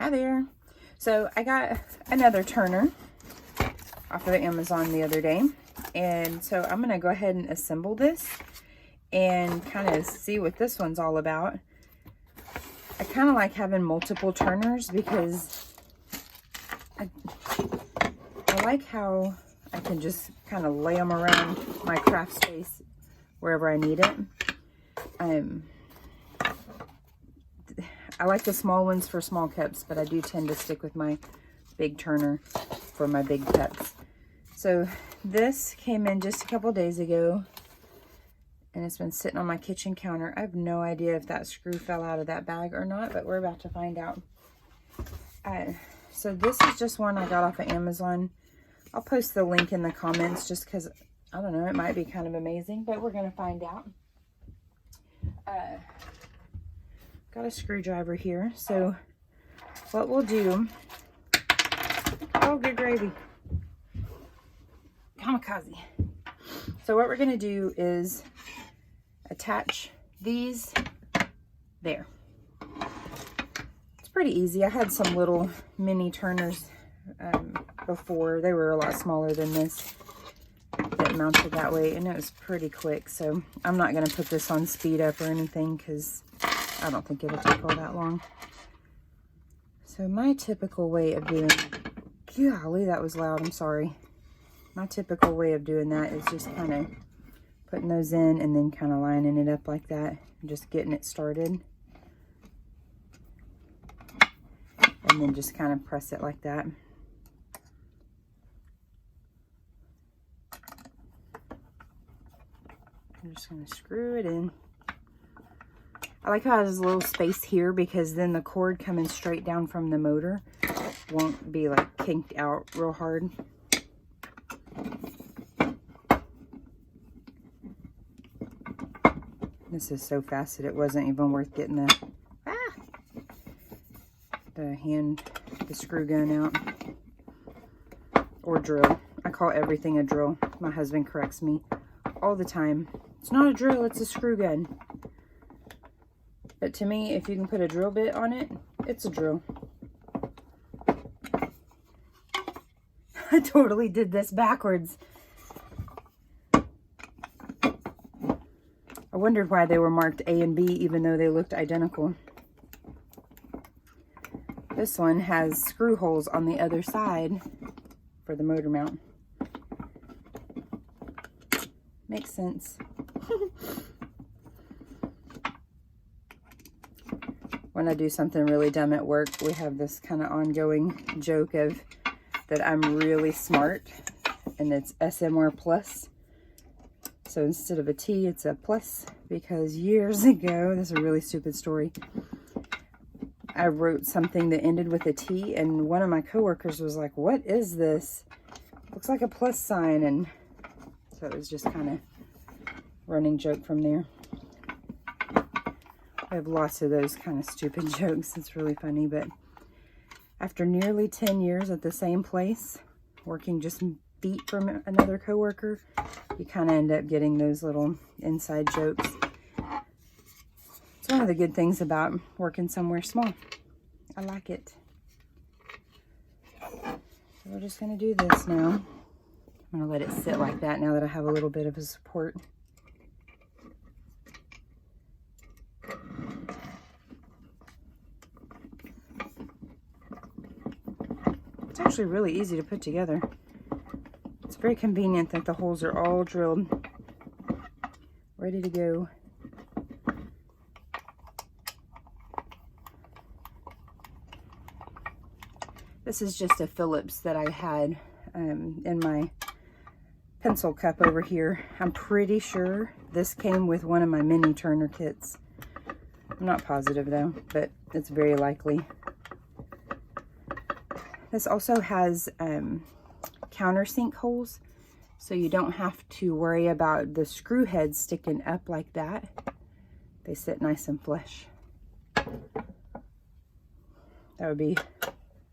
Hi there. So I got another turner off of Amazon the other day. And so I'm going to go ahead and assemble this and kind of see what this one's all about. I kind of like having multiple turners because I like how I can just kind of lay them around my craft space wherever I need it. I like the small ones for small cups, but I do tend to stick with my big turner for my big cups. So this came in just a couple days ago, and it's been sitting on my kitchen counter. I have no idea if that screw fell out of that bag or not, but we're about to find out. So this is just one I got off of Amazon. I'll post the link in the comments just because, I don't know, it might be kind of amazing, but we're going to find out. Got a screwdriver here. So what we'll do, oh, good gravy. Kamikaze. So what we're going to do is attach these there. It's pretty easy. I had some little mini turners before. They were a lot smaller than this that mounted that way, and it was pretty quick. So I'm not going to put this on speed up or anything because I don't think it'll take all that long. So my typical way of doing, golly, that was loud, I'm sorry. My typical way of doing that is just kind of putting those in and then kind of lining it up like that and just getting it started. And then just kind of press it like that. I'm just going to screw it in. I like how there's a little space here because then the cord coming straight down from the motor won't be like kinked out real hard. This is so fast that it wasn't even worth getting the screw gun out. Or drill. I call everything a drill. My husband corrects me all the time. It's not a drill, it's a screw gun. But to me, if you can put a drill bit on it, it's a drill. I totally did this backwards. I wondered why they were marked A and B even though they looked identical. This one has screw holes on the other side for the motor mount. Makes sense. When I do something really dumb at work, we have this kind of ongoing joke of that I'm really smart, and it's SMR plus. So instead of a T, it's a plus, because years ago, this is a really stupid story, I wrote something that ended with a T, and one of my coworkers was like, "What is this? Looks like a plus sign." And so it was just kind of running joke from there. I have lots of those kind of stupid jokes. It's really funny, but after nearly 10 years at the same place, working just feet from another coworker, you kind of end up getting those little inside jokes. It's one of the good things about working somewhere small. I like it. So we're just going to do this now. I'm going to let it sit like that now that I have a little bit of a support. It's actually really easy to put together. It's very convenient that the holes are all drilled, ready to go. This is just a Phillips that I had in my pencil cup over here. I'm pretty sure this came with one of my mini turner kits. I'm not positive though, but it's very likely. This also has countersink holes, so you don't have to worry about the screw heads sticking up like that. They sit nice and flush. That would be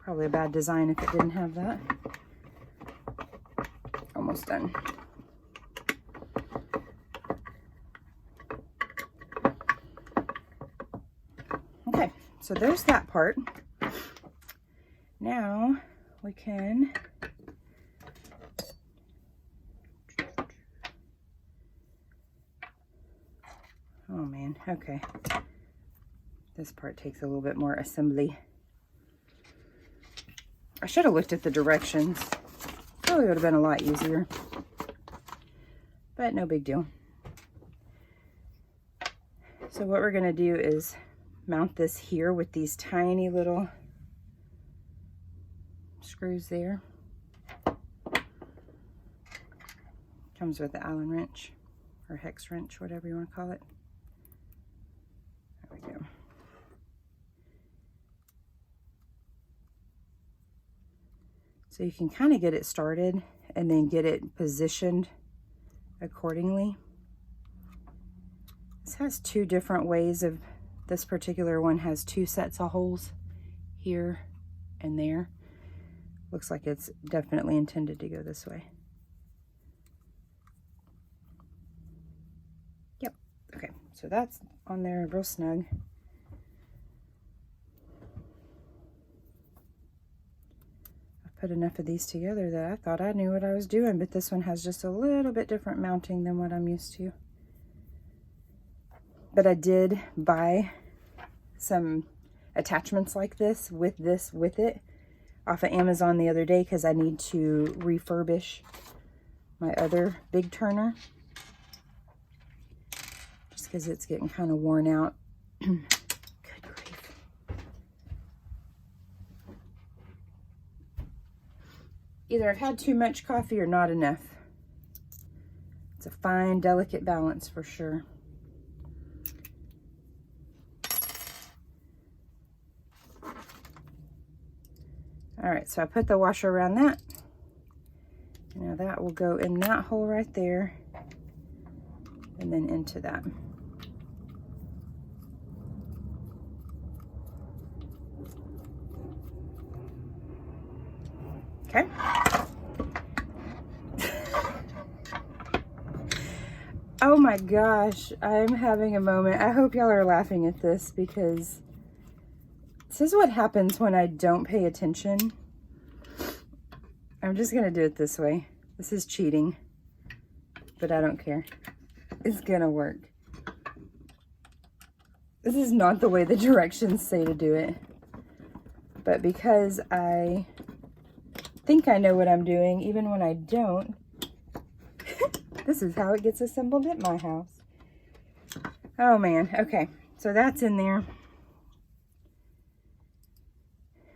probably a bad design if it didn't have that. Almost done. Okay, so there's that part. Now we can oh man, okay. This part takes a little bit more assembly. I should have looked at the directions. Probably would have been a lot easier. But no big deal. So what we're gonna do is mount this here with these tiny little screws there. Comes with the Allen wrench or hex wrench, whatever you want to call it. There we go. So you can kind of get it started and then get it positioned accordingly. This has two different ways of, this particular one has two sets of holes here and there. Looks like it's definitely intended to go this way. Yep, okay, so that's on there real snug. Put enough of these together that I thought I knew what I was doing, but this one has just a little bit different mounting than what I'm used to. But I did buy some attachments like this with it off of Amazon the other day because I need to refurbish my other big turner. Just because it's getting kind of worn out. Good grief. Either I've had too much coffee or not enough. It's a fine, delicate balance for sure. All right, so I put the washer around that. Now that will go in that hole right there and then into that. Okay. Oh my gosh, I'm having a moment. I hope y'all are laughing at this because this is what happens when I don't pay attention. I'm just gonna do it this way. This is cheating, but I don't care. It's gonna work. This is not the way the directions say to do it, but because I think I know what I'm doing, even when I don't, this is how it gets assembled at my house. Oh man, okay, so that's in there.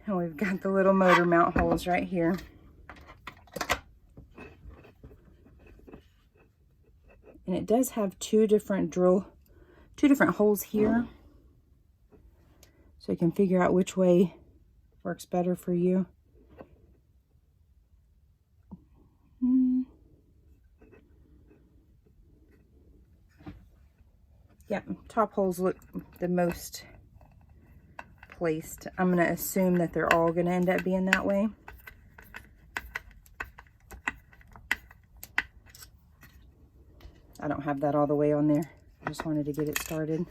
And we've got the little motor mount holes right here. And it does have two different holes here. So you can figure out which way works better for you. Yep, top holes look the most placed. I'm going to assume that they're all going to end up being that way. I don't have that all the way on there. I just wanted to get it started.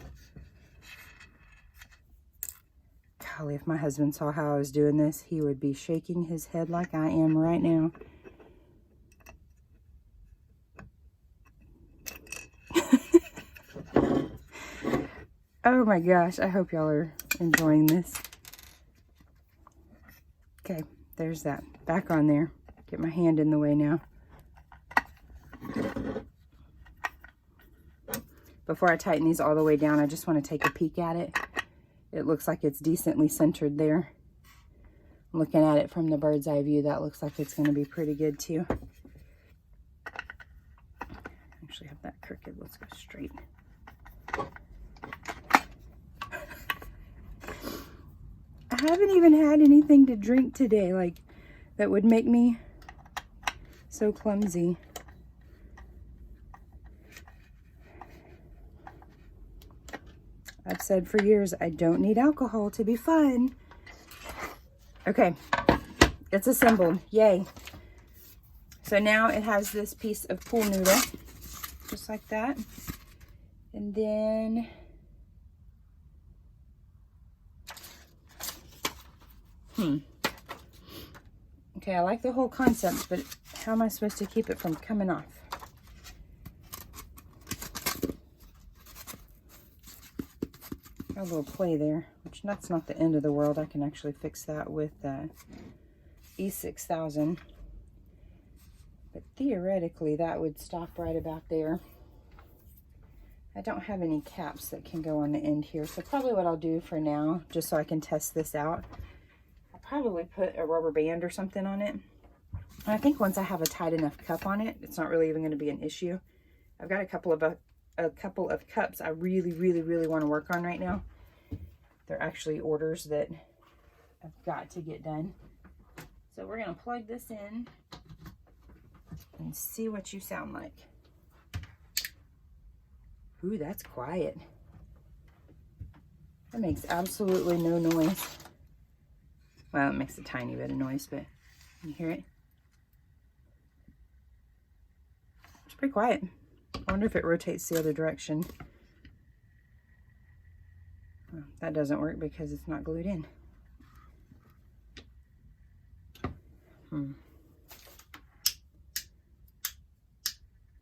Golly, if my husband saw how I was doing this, he would be shaking his head like I am right now. Oh my gosh, I hope y'all are enjoying this. Okay, there's that. Back on there. Get my hand in the way now. Before I tighten these all the way down, I just want to take a peek at it. It looks like it's decently centered there. Looking at it from the bird's eye view, that looks like it's going to be pretty good too. Actually have that crooked. Let's go straight. I haven't even had anything to drink today, like, that would make me so clumsy. I've said for years, I don't need alcohol to be fun. Okay, it's assembled, yay. So now it has this piece of pool noodle, just like that. And then Okay, I like the whole concept, but how am I supposed to keep it from coming off? Got a little play there, which that's not the end of the world. I can actually fix that with E6000. But theoretically, that would stop right about there. I don't have any caps that can go on the end here. So probably what I'll do for now, just so I can test this out, I'll probably put a rubber band or something on it. And I think once I have a tight enough cup on it, it's not really even going to be an issue. I've got a couple of cups I really want to work on right now. They're actually orders that I've got to get done. So we're going to plug this in and see what you sound like. Ooh, that's quiet. That makes absolutely no noise. Well, it makes a tiny bit of noise, but can you hear it? It's pretty quiet. I wonder if it rotates the other direction. Well, that doesn't work because it's not glued in.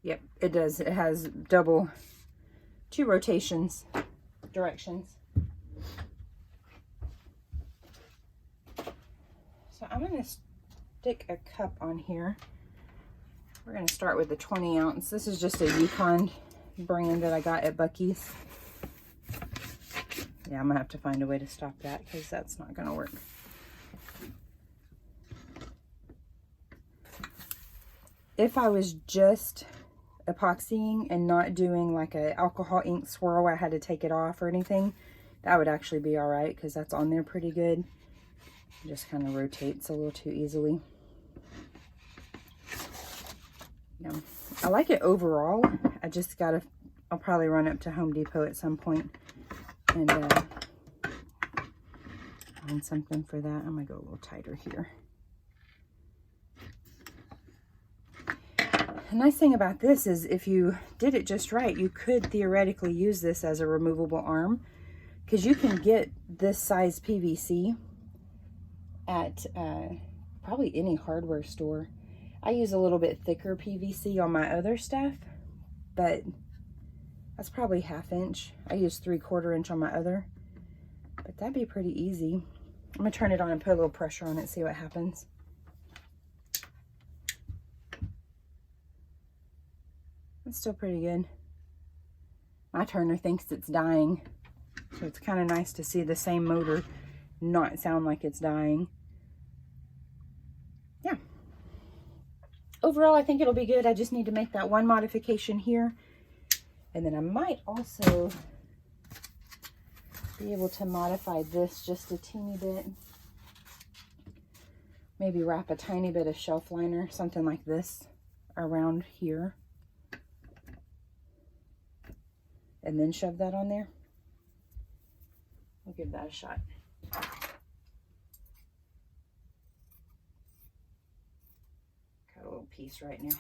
Yep, it does. It has two rotations, directions. So I'm going to stick a cup on here. We're going to start with the 20 ounce. This is just a Yukon brand that I got at Buc-ee's. Yeah, I'm going to have to find a way to stop that because that's not going to work. If I was just epoxying and not doing like a alcohol ink swirl where I had to take it off or anything, that would actually be all right because that's on there pretty good. It just kind of rotates a little too easily. Yeah, I like it overall. I'll probably run up to Home Depot at some point and find something for that. I'm gonna go a little tighter here. The nice thing about this is if you did it just right, you could theoretically use this as a removable arm because you can get this size PVC at probably any hardware store. I use a little bit thicker PVC on my other stuff, but that's probably 1/2 inch. I use 3/4 inch on my other, but that'd be pretty easy. I'm gonna turn it on and put a little pressure on it, see what happens. It's still pretty good. My turner thinks it's dying, so it's kind of nice to see the same motor not sound like it's dying. Yeah. Overall, I think it'll be good. I just need to make that one modification here. And then I might also be able to modify this just a teeny bit. Maybe wrap a tiny bit of shelf liner, something like this, around here. And then shove that on there. We'll give that a shot. Got a little piece right now.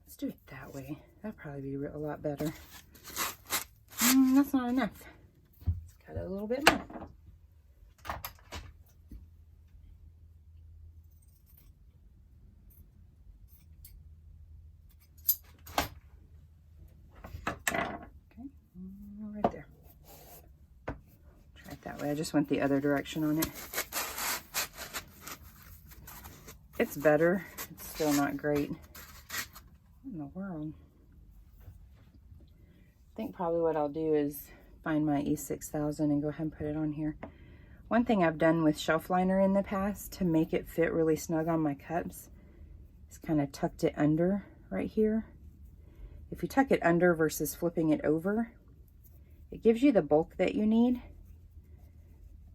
Let's do it that way. That'll probably be a lot better. That's not enough. Let's cut it a little bit more. Right there. Try it that way. I just went the other direction on it. It's better. It's still not great. What in the world? I think probably what I'll do is find my E6000 and go ahead and put it on here. One thing I've done with shelf liner in the past to make it fit really snug on my cups is kind of tucked it under right here. If you tuck it under versus flipping it over, it gives you the bulk that you need.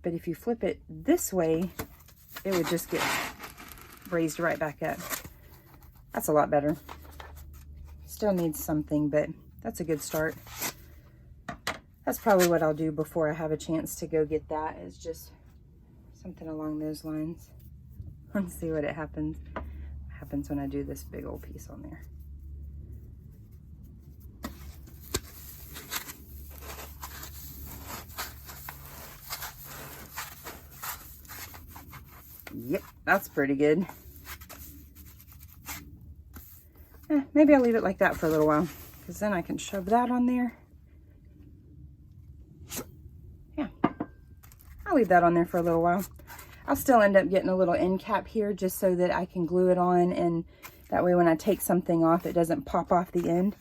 But if you flip it this way, it would just get raised right back up. That's a lot better. Still needs something, but that's a good start. That's probably what I'll do before I have a chance to go get that, is just something along those lines. Let's see what happens when I do this big old piece on there. That's pretty good. Maybe I'll leave it like that for a little while, because then I can shove that on there. Yeah, I'll leave that on there for a little while. I'll still end up getting a little end cap here just so that I can glue it on, and that way when I take something off, it doesn't pop off the end.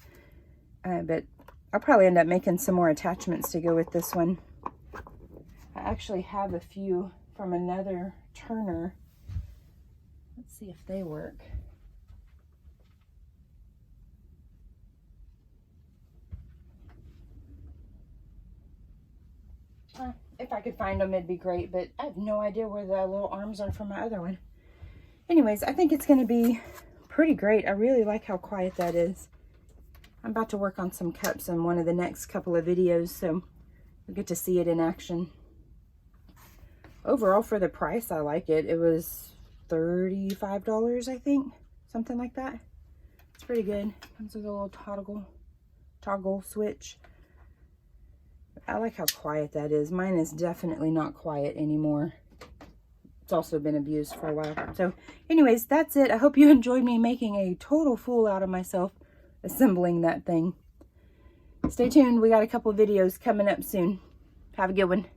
But I'll probably end up making some more attachments to go with this one. I actually have a few from another turner. Let's see if they work. If I could find them, it'd be great, but I have no idea where the little arms are from my other one. Anyways, I think it's going to be pretty great. I really like how quiet that is. I'm about to work on some cups in one of the next couple of videos, so you'll get to see it in action. Overall, for the price, I like it. It was $35, I think, something like that. It's pretty good. Comes with a little toggle switch. I like how quiet that is. Mine is definitely not quiet anymore. It's also been abused for a while. So anyways, that's it. I hope you enjoyed me making a total fool out of myself assembling that thing. Stay tuned. We got a couple of videos coming up soon. Have a good one.